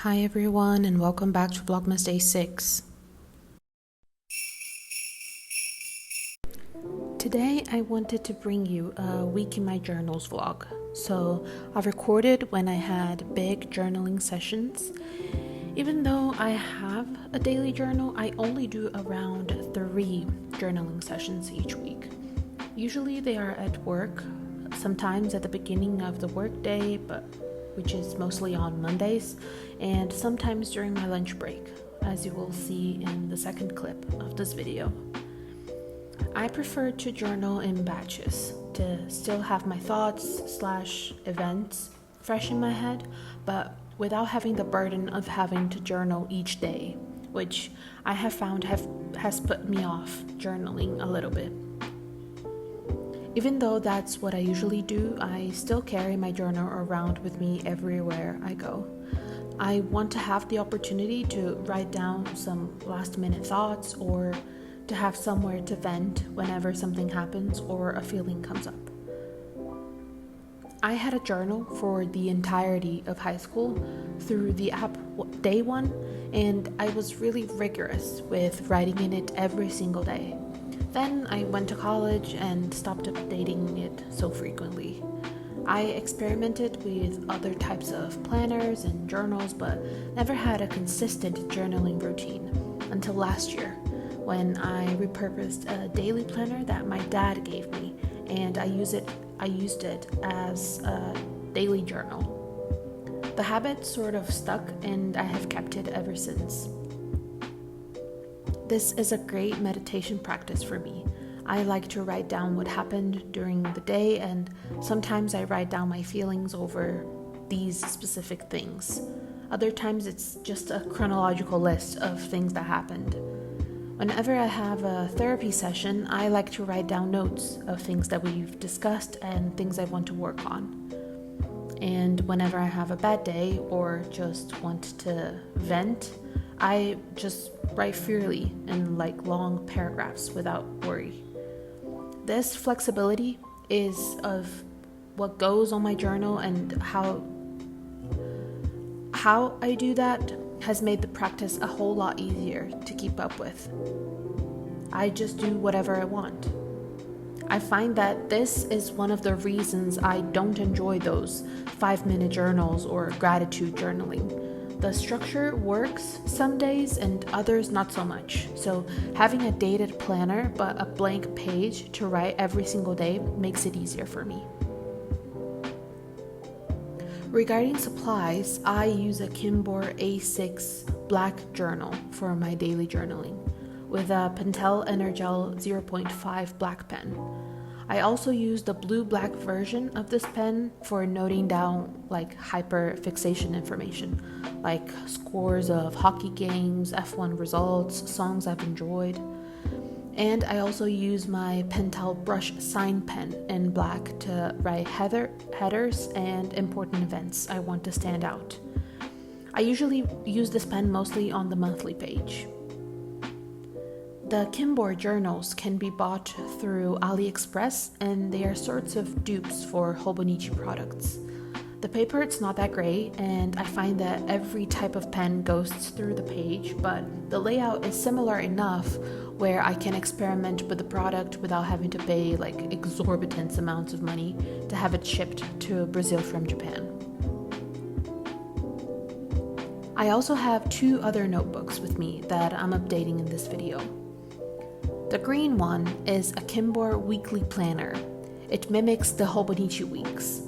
Hi everyone and welcome back to VLOGMAS Day 6. Today I wanted to bring you a week in my journals vlog. So I recorded when I had big journaling sessions. Even though I have a daily journal, I only do around 3 journaling sessions each week. Usually they are at work, sometimes at the beginning of the workday, which is mostly on Mondays, and sometimes during my lunch break, as you will see in the second clip of this video. I prefer to journal in batches to still have my thoughts/events fresh in my head, but without having the burden of having to journal each day, which I have found has put me off journaling a little bit. Even though that's what I usually do, I still carry my journal around with me everywhere I go. I want to have the opportunity to write down some last-minute thoughts or to have somewhere to vent whenever something happens or a feeling comes up. I had a journal for the entirety of high school through the app Day One, and I was really rigorous with writing in it every single day. Then I went to college and stopped updating it so frequently. I experimented with other types of planners and journals, but never had a consistent journaling routine until last year when I repurposed a daily planner that my dad gave me, and I used it as a daily journal. The habit sort of stuck, and I have kept it ever since. This is a great meditation practice for me. I like to write down what happened during the day, and sometimes I write down my feelings over these specific things. Other times it's just a chronological list of things that happened. Whenever I have a therapy session, I like to write down notes of things that we've discussed and things I want to work on. And whenever I have a bad day or just want to vent, I just write freely in long paragraphs without worry. This flexibility is of what goes on my journal, and how I do that has made the practice a whole lot easier to keep up with. I just do whatever I want. I find that this is one of the reasons I don't enjoy those 5-minute journals or gratitude journaling. The structure works some days and others not so much, so having a dated planner but a blank page to write every single day makes it easier for me. Regarding supplies, I use a Kimbor A6 black journal for my daily journaling with a Pentel Energel 0.5 black pen. I also use the blue-black version of this pen for noting down hyperfixation information, like scores of hockey games, F1 results, songs I've enjoyed. And I also use my Pentel brush sign pen in black to write headers and important events I want to stand out. I usually use this pen mostly on the monthly page. The Kimbor journals can be bought through AliExpress, and they are sorts of dupes for Hobonichi products. The paper is not that great, and I find that every type of pen goes through the page, but the layout is similar enough where I can experiment with the product without having to pay exorbitant amounts of money to have it shipped to Brazil from Japan. I also have 2 other notebooks with me that I'm updating in this video. The green one is a Kimbor weekly planner. It mimics the Hobonichi weeks.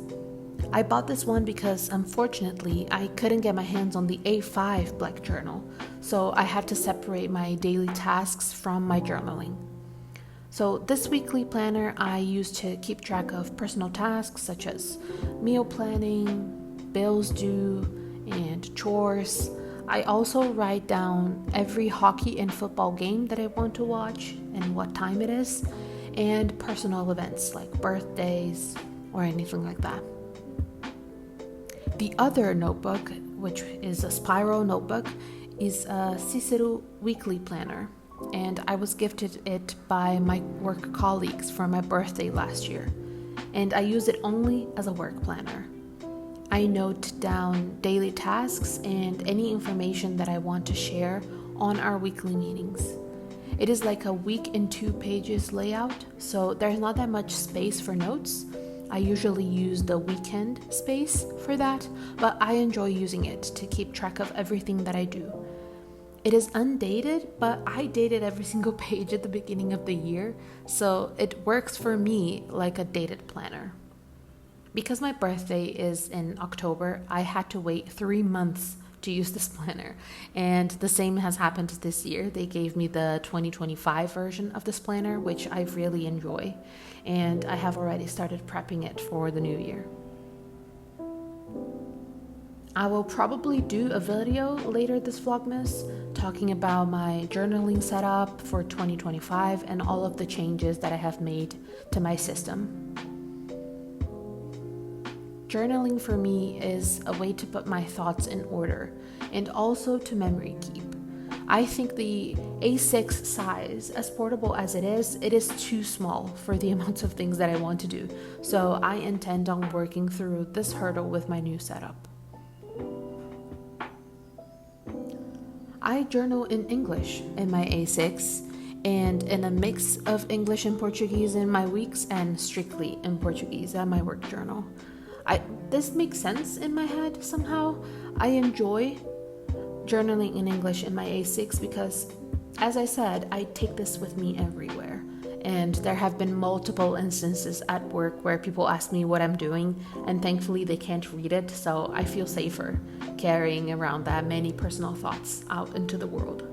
I bought this one because unfortunately I couldn't get my hands on the A5 black journal, so I had to separate my daily tasks from my journaling. So this weekly planner I use to keep track of personal tasks such as meal planning, bills due, and chores. I also write down every hockey and football game that I want to watch and what time it is, and personal events like birthdays or anything like that. The other notebook, which is a spiral notebook, is a Cicero weekly planner, and I was gifted it by my work colleagues for my birthday last year, and I use it only as a work planner. I note down daily tasks and any information that I want to share on our weekly meetings. It is like a week in 2 pages layout, so there's not that much space for notes. I usually use the weekend space for that, but I enjoy using it to keep track of everything that I do. It is undated, but I dated every single page at the beginning of the year, so it works for me like a dated planner. Because my birthday is in October, I had to wait 3 months to use this planner, and the same has happened this year. They gave me the 2025 version of this planner, which I really enjoy, and I have already started prepping it for the new year. I will probably do a video later this Vlogmas talking about my journaling setup for 2025 and all of the changes that I have made to my system. Journaling for me is a way to put my thoughts in order and also to memory keep. I think the A6 size, as portable as it is too small for the amounts of things that I want to do. So I intend on working through this hurdle with my new setup. I journal in English in my A6 and in a mix of English and Portuguese in my weeks and strictly in Portuguese at my work journal. This makes sense in my head somehow. I enjoy journaling in English in my A6 because, as I said, I take this with me everywhere. And there have been multiple instances at work where people ask me what I'm doing, and thankfully they can't read it, so I feel safer carrying around that many personal thoughts out into the world.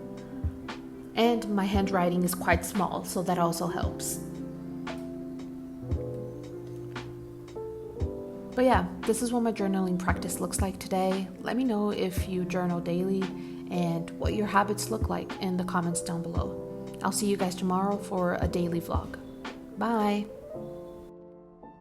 And my handwriting is quite small, so that also helps. But yeah, this is what my journaling practice looks like today. Let me know if you journal daily and what your habits look like in the comments down below. I'll see you guys tomorrow for a daily vlog. Bye!